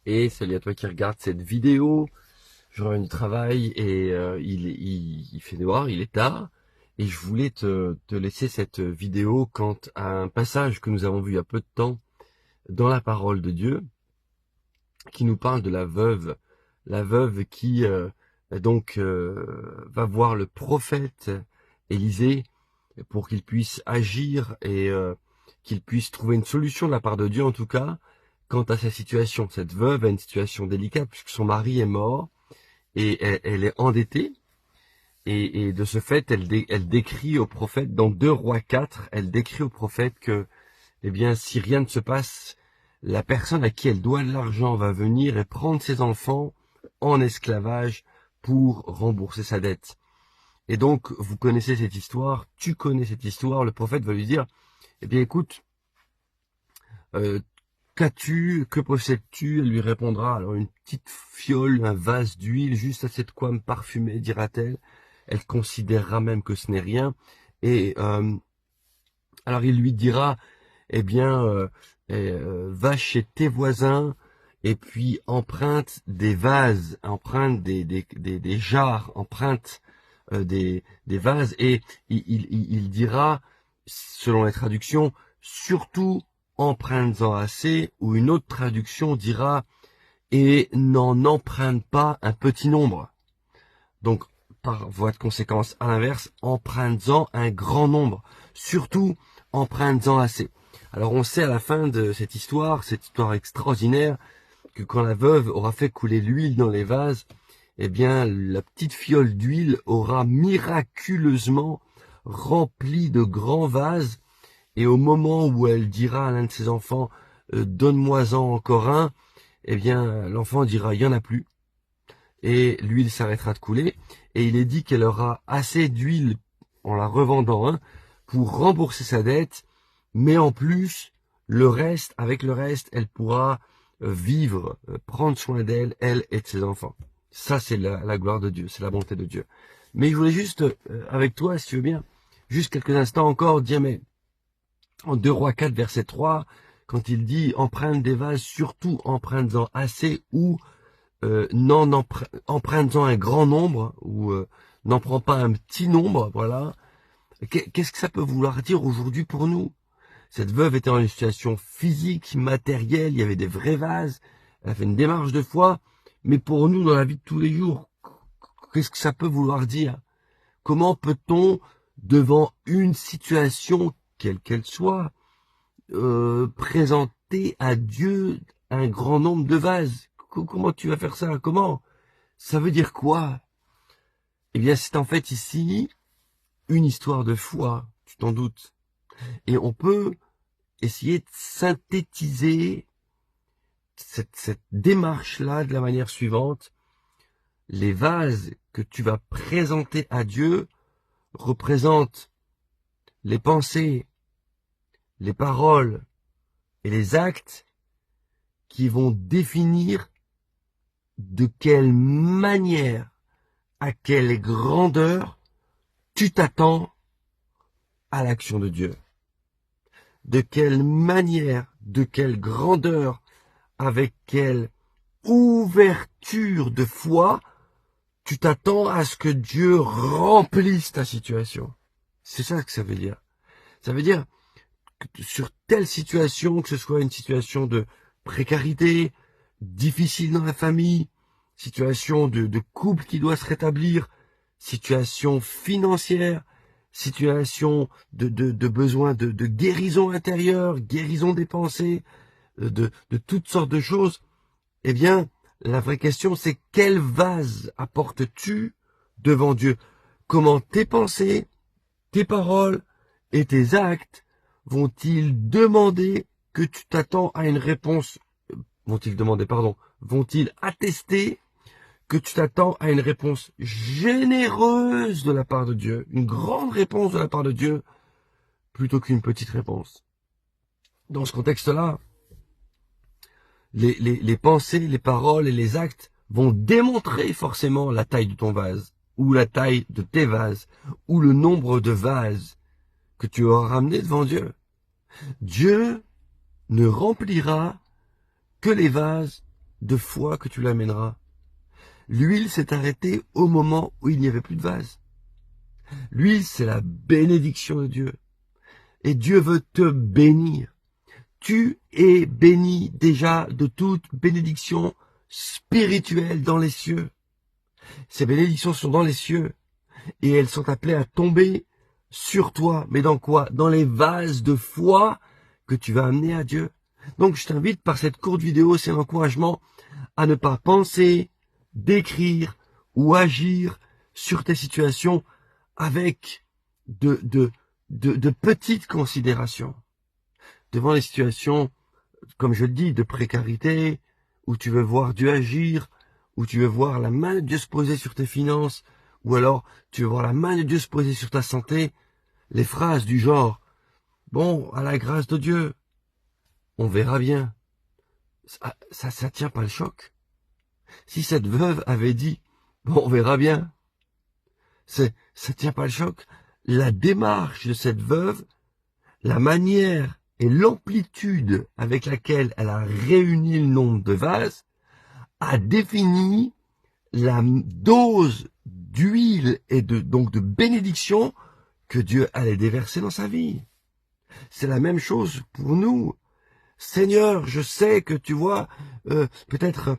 Et salut à toi qui regarde cette vidéo. Je reviens du travail et il fait noir, il est tard. Et je voulais te laisser cette vidéo quant à un passage que nous avons vu il y a peu de temps dans la parole de Dieu, qui nous parle de la veuve. La veuve qui va voir le prophète Élisée pour qu'il puisse agir et qu'il puisse trouver une solution de la part de Dieu en tout cas, quant à sa situation. Cette veuve a une situation délicate puisque son mari est mort et elle est endettée. Et de ce fait, elle décrit au prophète, dans 2 Rois 4, elle décrit au prophète que, eh bien, si rien ne se passe, la personne à qui elle doit de l'argent va venir et prendre ses enfants en esclavage pour rembourser sa dette. Et donc, vous connaissez cette histoire, tu connais cette histoire, le prophète va lui dire, eh bien, écoute, euh, qu'as-tu, que possèdes-tu? Elle lui répondra, alors une petite fiole, un vase d'huile, juste assez de quoi me parfumer, dira-t-elle. Elle considérera même que ce n'est rien. Et alors il lui dira, eh bien, va chez tes voisins et puis emprunte des vases, emprunte des jarres, emprunte des vases. Et il dira, selon les traductions, surtout emprunte-en assez, ou une autre traduction dira, et n'en emprunte pas un petit nombre. Donc, par voie de conséquence, à l'inverse, emprunte-en un grand nombre. Surtout, emprunte-en assez. Alors, on sait à la fin de cette histoire extraordinaire, que quand la veuve aura fait couler l'huile dans les vases, eh bien, la petite fiole d'huile aura miraculeusement rempli de grands vases. Et au moment où elle dira à l'un de ses enfants, donne-moi-en encore un, eh bien, l'enfant dira, il n'y en a plus. Et l'huile s'arrêtera de couler. Et il est dit qu'elle aura assez d'huile en la revendant un pour rembourser sa dette. Mais en plus, avec le reste, elle pourra vivre, prendre soin d'elle, elle et de ses enfants. Ça, c'est la gloire de Dieu, c'est la bonté de Dieu. Mais je voulais juste, avec toi, si tu veux bien, juste quelques instants encore, dire, mais en 2 Rois 4, verset 3, quand il dit emprunte des vases, surtout emprunte-en assez, ou emprunte-en un grand nombre, ou n'en prends pas un petit nombre, voilà. Qu'est-ce que ça peut vouloir dire aujourd'hui pour nous? Cette veuve était dans une situation physique, matérielle, il y avait des vrais vases, elle a fait une démarche de foi, mais pour nous, dans la vie de tous les jours, qu'est-ce que ça peut vouloir dire? Comment peut-on, devant une situation, quelle qu'elle soit, présenter à Dieu un grand nombre de vases? Comment tu vas faire ça? Comment? Ça veut dire quoi? Eh bien, c'est en fait ici une histoire de foi, tu t'en doutes. Et on peut essayer de synthétiser cette démarche-là de la manière suivante. Les vases que tu vas présenter à Dieu représentent les pensées, les paroles et les actes qui vont définir de quelle manière, à quelle grandeur tu t'attends à l'action de Dieu. De quelle manière, de quelle grandeur, avec quelle ouverture de foi tu t'attends à ce que Dieu remplisse ta situation. C'est ça que ça veut dire. Ça veut dire que sur telle situation, que ce soit une situation de précarité, difficile dans la famille, situation de couple qui doit se rétablir, situation financière, situation de besoin de guérison intérieure, guérison des pensées, de toutes sortes de choses, eh bien, la vraie question, c'est quel vase apportes-tu devant Dieu? Comment tes pensées, tes paroles et tes actes vont-ils demander que tu t'attends à une réponse, vont-ils attester que tu t'attends à une réponse généreuse de la part de Dieu, une grande réponse de la part de Dieu, plutôt qu'une petite réponse? Dans ce contexte-là, les pensées, les paroles et les actes vont démontrer forcément la taille de ton vase, ou la taille de tes vases, ou le nombre de vases que tu auras ramené devant Dieu. Dieu ne remplira que les vases de foi que tu l'amèneras. L'huile s'est arrêtée au moment où il n'y avait plus de vase. L'huile, c'est la bénédiction de Dieu. Et Dieu veut te bénir. Tu es béni déjà de toute bénédiction spirituelle dans les cieux. Ces bénédictions sont dans les cieux et elles sont appelées à tomber sur toi. Mais dans quoi? Dans les vases de foi que tu vas amener à Dieu. Donc je t'invite par cette courte vidéo, c'est un encouragement à ne pas penser, décrire ou agir sur tes situations avec de petites considérations. Devant les situations, comme je le dis, de précarité, où tu veux voir Dieu agir, où tu veux voir la main de Dieu se poser sur tes finances, ou alors tu veux voir la main de Dieu se poser sur ta santé, les phrases du genre « Bon, à la grâce de Dieu, on verra bien », ça tient pas le choc. Si cette veuve avait dit « Bon, on verra bien », ça tient pas le choc. La démarche de cette veuve, la manière et l'amplitude avec laquelle elle a réuni le nombre de vases a défini la dose d'huile et donc de bénédiction que Dieu allait déverser dans sa vie. C'est la même chose pour nous. Seigneur, je sais que tu vois, peut-être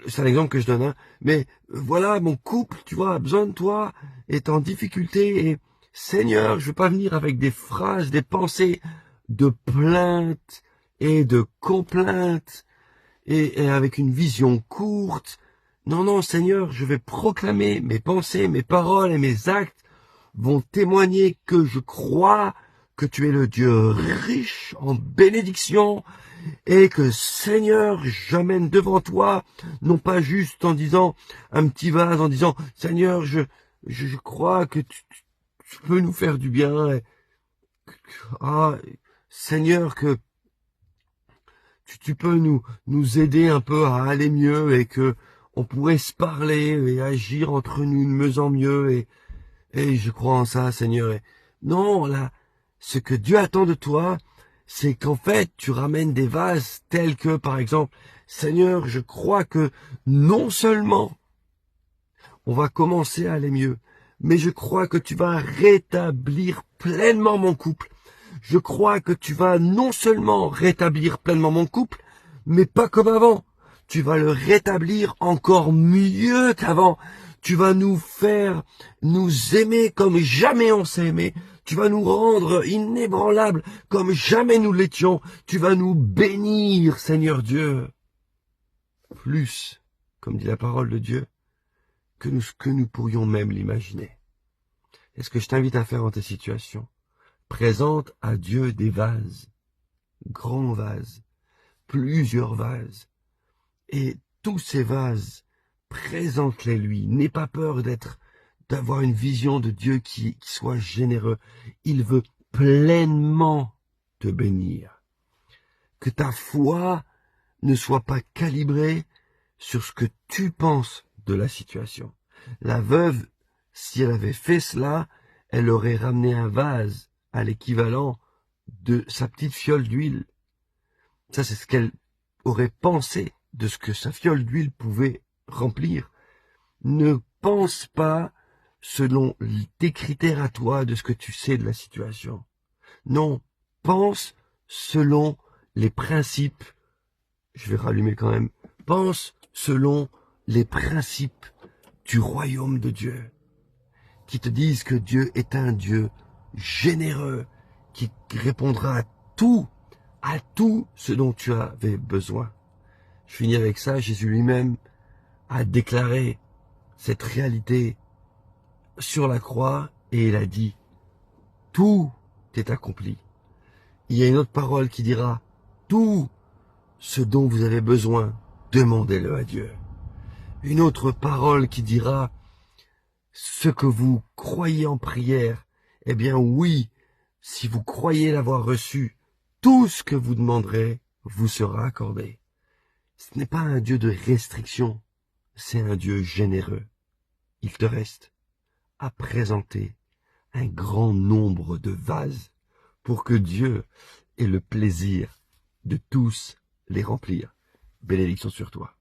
c'est un exemple que je donne, hein, mais voilà, mon couple, tu vois, a besoin de toi, est en difficulté, et Seigneur, je veux pas venir avec des phrases, des pensées de plainte et de complainte, et avec une vision courte. Non, non, Seigneur, je vais proclamer mes pensées, mes paroles et mes actes vont témoigner que je crois que tu es le Dieu riche en bénédiction et que, Seigneur, j'amène devant toi, non pas juste en disant un petit vase, en disant, Seigneur, je crois que tu peux nous faire du bien. Seigneur, que tu peux nous aider un peu à aller mieux et que on pourrait se parler et agir entre nous de mieux en mieux et je crois en ça, Seigneur. Et non, là, ce que Dieu attend de toi, c'est qu'en fait, tu ramènes des vases tels que, par exemple, Seigneur, je crois que non seulement on va commencer à aller mieux, mais je crois que tu vas rétablir pleinement mon couple. Je crois que tu vas non seulement rétablir pleinement mon couple, mais pas comme avant. Tu vas le rétablir encore mieux qu'avant. Tu vas nous faire nous aimer comme jamais on s'est aimé. Tu vas nous rendre inébranlables comme jamais nous l'étions. Tu vas nous bénir, Seigneur Dieu. Plus, comme dit la parole de Dieu, que nous pourrions même l'imaginer. Et ce que je t'invite à faire dans tes situations, présente à Dieu des vases, grands vases, plusieurs vases. Et tous ces vases, présente-les lui. N'aie pas peur d'avoir une vision de Dieu qui soit généreux. Il veut pleinement te bénir. Que ta foi ne soit pas calibrée sur ce que tu penses de la situation. La veuve, si elle avait fait cela, elle aurait ramené un vase à l'équivalent de sa petite fiole d'huile. Ça, c'est ce qu'elle aurait pensé de ce que sa fiole d'huile pouvait remplir. Ne pense pas selon tes critères à toi de ce que tu sais de la situation. Non, pense selon les principes. Je vais rallumer quand même. Pense selon les principes du royaume de Dieu, qui te disent que Dieu est un Dieu généreux, qui répondra à tout ce dont tu avais besoin. Je finis avec ça. Jésus lui-même a déclaré cette réalité sur la croix et il a dit « Tout est accompli ». Il y a une autre parole qui dira « Tout ce dont vous avez besoin, demandez-le à Dieu ». Une autre parole qui dira « Ce que vous croyez en prière, eh bien oui, si vous croyez l'avoir reçu, tout ce que vous demanderez vous sera accordé ». Ce n'est pas un Dieu de restriction, c'est un Dieu généreux. Il te reste à présenter un grand nombre de vases pour que Dieu ait le plaisir de tous les remplir. Bénédiction sur toi.